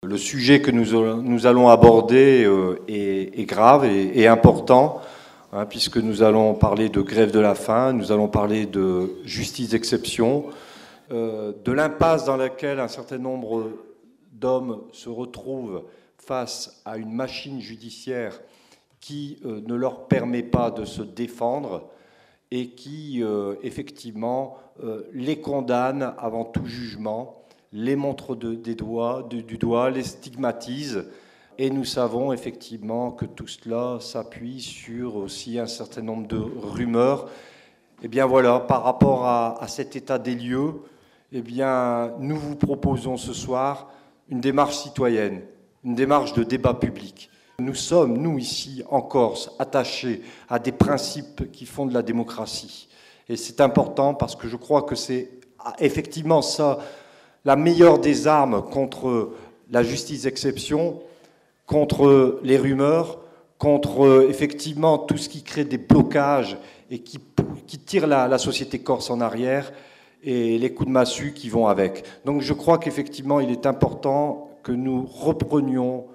Le sujet que nous allons aborder est grave et important, hein, puisque nous allons parler de grève de la faim, nous allons parler de justice d'exception, de l'impasse dans laquelle un certain nombre d'hommes se retrouvent face à une machine judiciaire qui ne leur permet pas de se défendre et qui, effectivement, les condamne avant tout jugement, les montre du doigt, les stigmatise. Et nous savons effectivement que tout cela s'appuie sur aussi un certain nombre de rumeurs. Eh bien voilà, par rapport à cet état des lieux, eh bien, nous vous proposons ce soir une démarche citoyenne, une démarche de débat public. Nous sommes, nous, ici, en Corse, attachés à des principes qui font de la démocratie. Et c'est important parce que je crois que c'est effectivement ça, la meilleure des armes contre la justice d'exception, contre les rumeurs, contre effectivement tout ce qui crée des blocages et qui tire la société corse en arrière et les coups de massue qui vont avec. Donc je crois qu'effectivement il est important que nous reprenions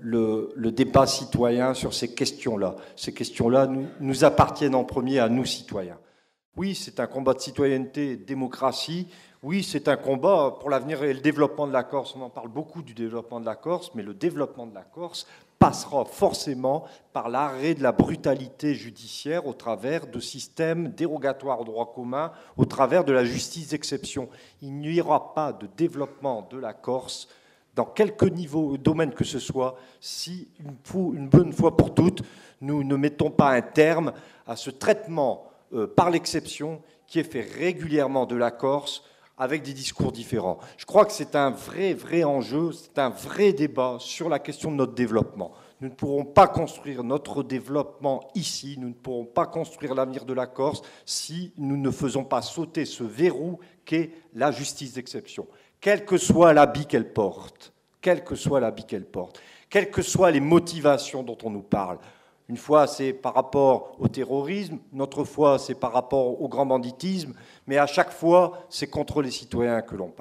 le débat citoyen sur ces questions-là. Ces questions-là nous appartiennent en premier à nous citoyens. Oui, c'est un combat de citoyenneté et de démocratie. Oui, c'est un combat pour l'avenir et le développement de la Corse. On en parle beaucoup du développement de la Corse, mais le développement de la Corse passera forcément par l'arrêt de la brutalité judiciaire au travers de systèmes dérogatoires au droit commun, au travers de la justice d'exception. Il n'y aura pas de développement de la Corse dans quelque domaine que ce soit, si une bonne fois pour toutes, nous ne mettons pas un terme à ce traitement par l'exception qui est fait régulièrement de la Corse avec des discours différents. Je crois que c'est un vrai enjeu, c'est un vrai débat sur la question de notre développement. Nous ne pourrons pas construire notre développement ici, nous ne pourrons pas construire l'avenir de la Corse si nous ne faisons pas sauter ce verrou qu'est la justice d'exception. Quel que soit l'habit qu'elle porte, quelles que soient les motivations dont on nous parle. Une fois, c'est par rapport au terrorisme, une autre fois, c'est par rapport au grand banditisme, mais à chaque fois, c'est contre les citoyens que l'on parle.